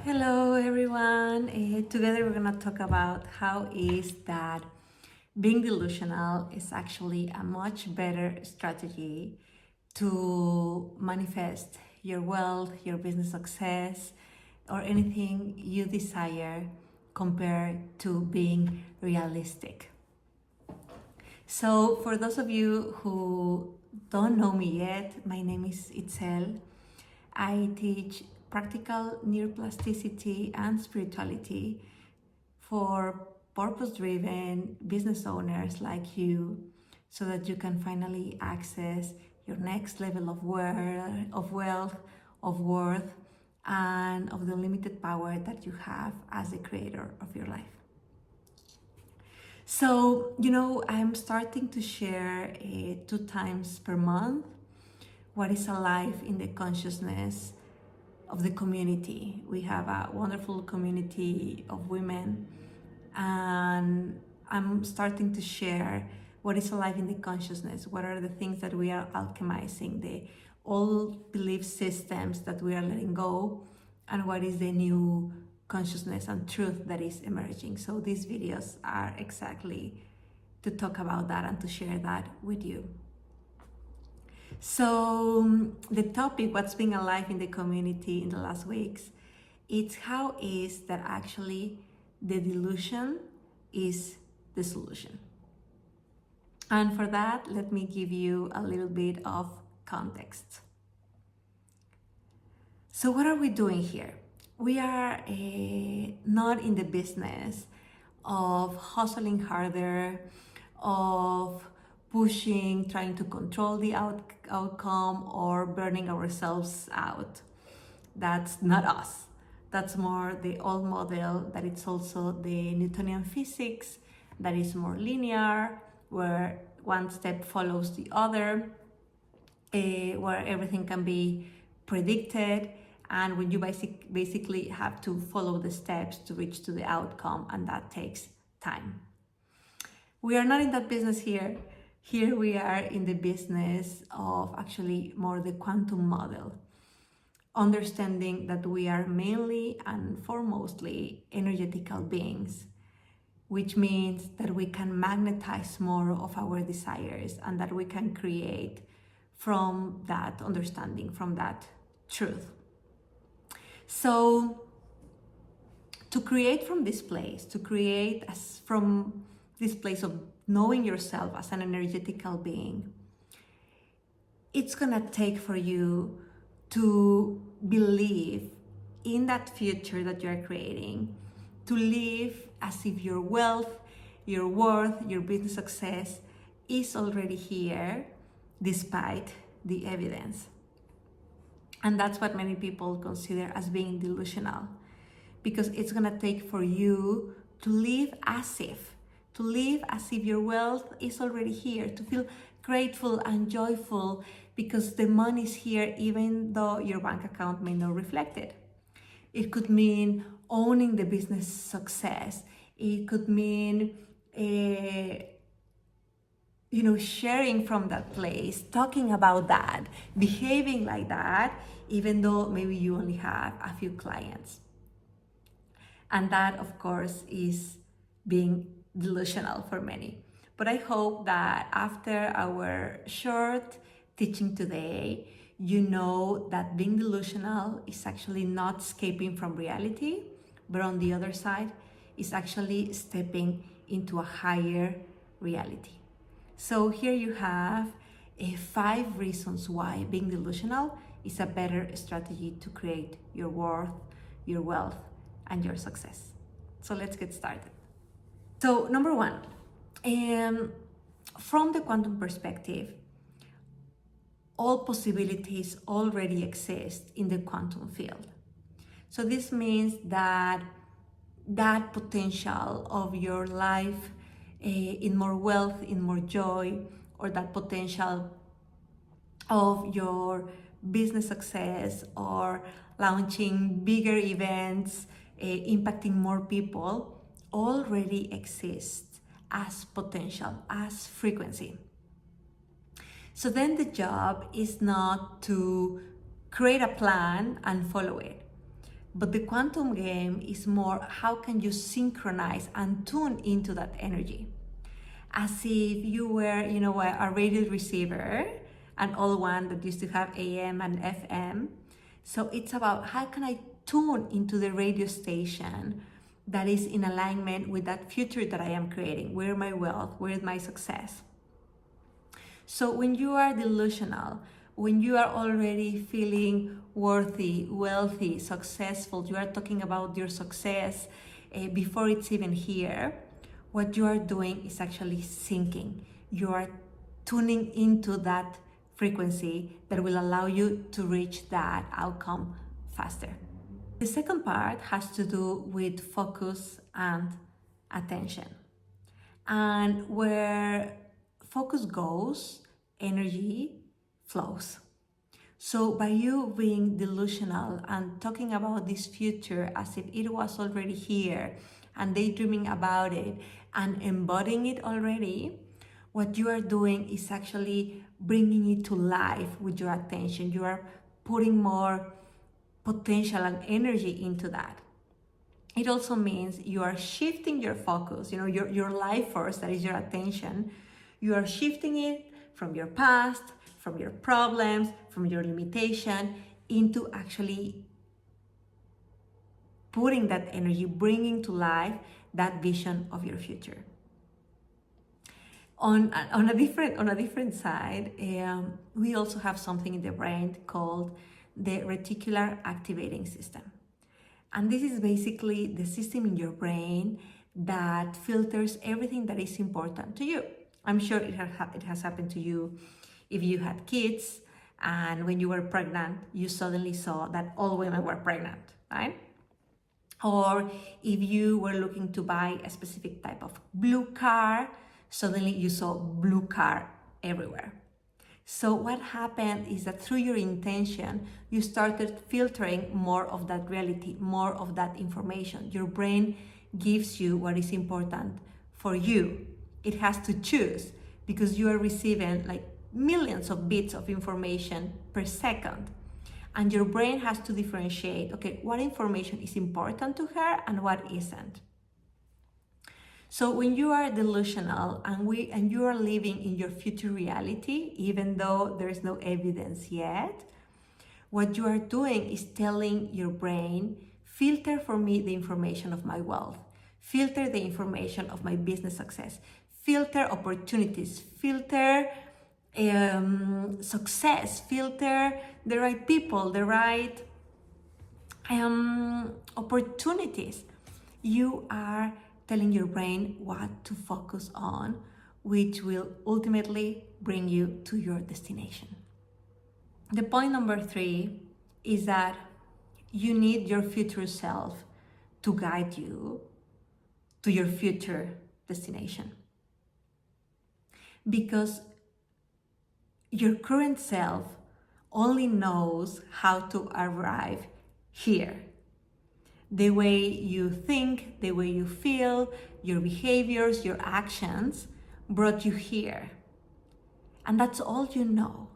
Hello everyone. Together we're going to talk about how is that being delusional is actually a much better strategy to manifest your wealth, your business success, or anything you desire compared to being realistic. So for those of you who don't know me yet, my name is Itzel. I teach practical neuroplasticity and spirituality for purpose-driven business owners like you so that you can finally access your next level of wealth, of worth, and of the limited power that you have as the creator of your life. So, I'm starting to share 2 times per month what is alive in the consciousness of the community. We have a wonderful community of women, and I'm starting to share what is alive in the consciousness, what are the things that we are alchemizing, the old belief systems that we are letting go, and what is the new consciousness and truth that is emerging. So these videos are exactly to talk about that and to share that with you. So the topic, what's been alive in the community in the last weeks, it's how is that actually the delusion is the solution. And for that, let me give you a little bit of context. So what are we doing here? We are not in the business of hustling harder, of pushing, trying to control the outcome, or burning ourselves out. That's not us. That's more the old model, that it's also the Newtonian physics, that is more linear, where one step follows the other, where everything can be predicted, and when you basically have to follow the steps to reach to the outcome, and that takes time. We are not in that business here. Here we are in the business of actually more the quantum model, understanding that we are mainly and foremostly energetical beings, which means that we can magnetize more of our desires and that we can create from that understanding, from that truth. So to create from this place, from this place of knowing yourself as an energetical being, it's gonna take for you to believe in that future that you're creating, to live as if your wealth, your worth, your business success is already here despite the evidence. And that's what many people consider as being delusional, because it's gonna take for you to live as if your wealth is already here, to feel grateful and joyful because the money is here even though your bank account may not reflect it. It could mean owning the business success. It could mean sharing from that place, talking about that, behaving like that, even though maybe you only have a few clients. And that, of course, is being delusional for many. But I hope that after our short teaching today, you know that being delusional is actually not escaping from reality, but on the other side, is actually stepping into a higher reality. So here you have 5 reasons why being delusional is a better strategy to create your worth, your wealth, and your success. So let's get started. So number 1, from the quantum perspective, all possibilities already exist in the quantum field. So this means that potential of your life in more wealth, in more joy, or that potential of your business success or launching bigger events, impacting more people, already exists as potential, as frequency. So then the job is not to create a plan and follow it, But the quantum game is more how can you synchronize and tune into that energy, as if you were, a radio receiver, an old one that used to have AM and FM. So it's about how can I tune into the radio station that is in alignment with that future that I am creating, where my wealth, where my success. So when you are delusional, when you are already feeling worthy, wealthy, successful, you are talking about your success before it's even here, what you are doing is actually syncing. You are tuning into that frequency that will allow you to reach that outcome faster. The second part has to do with focus and attention. And where focus goes, energy flows. So by you being delusional and talking about this future as if it was already here and daydreaming about it and embodying it already, what you are doing is actually bringing it to life with your attention. You are putting more potential and energy into that. It also means you are shifting your focus, your life force, that is your attention. You are shifting it from your past, from your problems, from your limitation, into actually putting that energy, bringing to life that vision of your future. On a different side, we also have something in the brain called the reticular activating system. And this is basically the system in your brain that filters everything that is important to you. I'm sure it has happened to you if you had kids and when you were pregnant, you suddenly saw that all women were pregnant, right? Or if you were looking to buy a specific type of blue car, suddenly you saw blue car everywhere. So what happened is that through your intention, you started filtering more of that reality, more of that information. Your brain gives you what is important for you. It has to choose because you are receiving like millions of bits of information per second. And your brain has to differentiate, okay, what information is important to her and what isn't. So when you are delusional and you are living in your future reality, even though there is no evidence yet, what you are doing is telling your brain, filter for me the information of my wealth, filter the information of my business success, filter opportunities, filter success, filter the right people, the right opportunities. You are telling your brain what to focus on, which will ultimately bring you to your destination. The point number 3 is that you need your future self to guide you to your future destination. Because your current self only knows how to arrive here. The way you think, the way you feel, your behaviors, your actions brought you here. And that's all you know.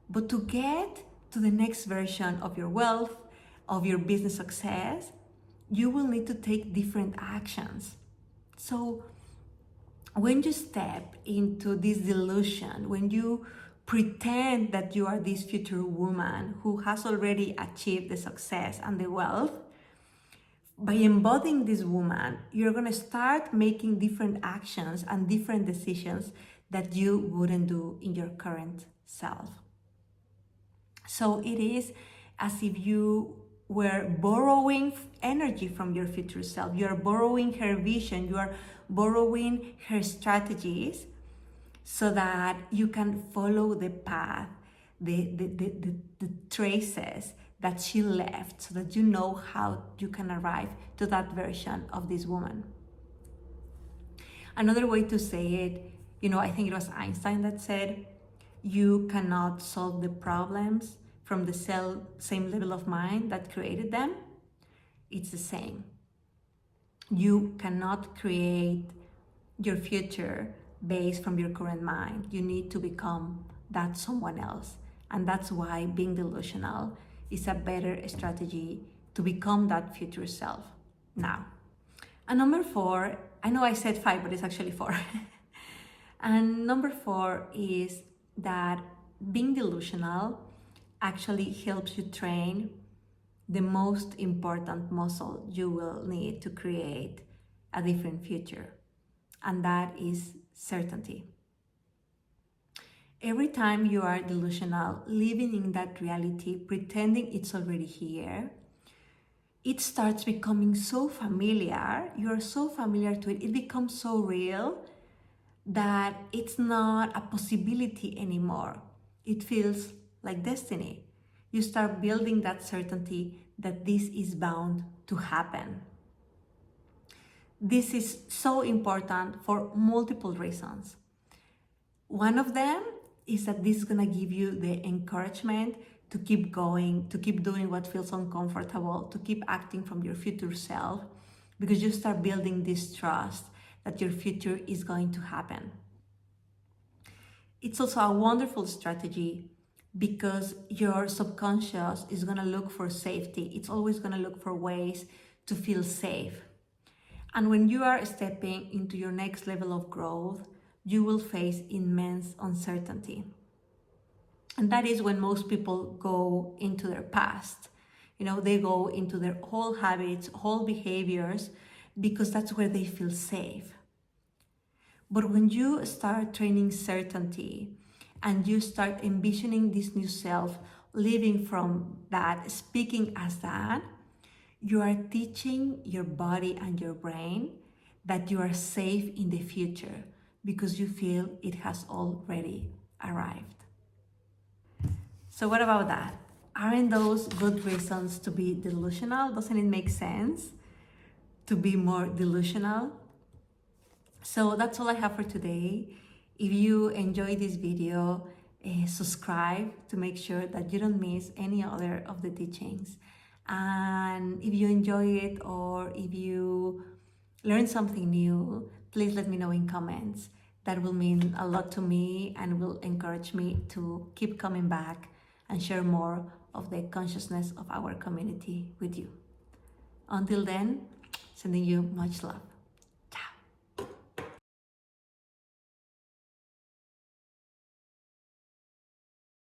But to get to the next version of your wealth, of your business success, you will need to take different actions. So when you step into this delusion, when you pretend that you are this future woman who has already achieved the success and the wealth, by embodying this woman, you're going to start making different actions and different decisions that you wouldn't do in your current self. So it is as if you were borrowing energy from your future self. You are borrowing her vision. You are borrowing her strategies so that you can follow the path, the traces that she left, so that you know how you can arrive to that version of this woman. Another way to say it, I think it was Einstein that said, you cannot solve the problems from the same level of mind that created them. It's the same. You cannot create your future based from your current mind. You need to become that someone else. And that's why being delusional is a better strategy to become that future self now. And number 4, I know I said 5, but it's actually 4. And number 4 is that being delusional actually helps you train the most important muscle you will need to create a different future, and that is certainty. Every time you are delusional, living in that reality, pretending it's already here, it starts becoming so familiar. You're so familiar to it. It becomes so real that it's not a possibility anymore. It feels like destiny. You start building that certainty that this is bound to happen. This is so important for multiple reasons. One of them is that this is going to give you the encouragement to keep going, to keep doing what feels uncomfortable, to keep acting from your future self, because you start building this trust that your future is going to happen. It's also a wonderful strategy because your subconscious is going to look for safety. It's always going to look for ways to feel safe. And when you are stepping into your next level of growth, you will face immense uncertainty. And that is when most people go into their past. They go into their whole habits, whole behaviors, because that's where they feel safe. But when you start training certainty and you start envisioning this new self, living from that, speaking as that, you are teaching your body and your brain that you are safe in the future because you feel it has already arrived. So what about that? Aren't those good reasons to be delusional? Doesn't it make sense to be more delusional? So that's all I have for today. If you enjoyed this video, subscribe to make sure that you don't miss any other of the teachings. And if you enjoy it or if you learn something new, please let me know in comments. That will mean a lot to me and will encourage me to keep coming back and share more of the consciousness of our community with you. Until then, sending you much love.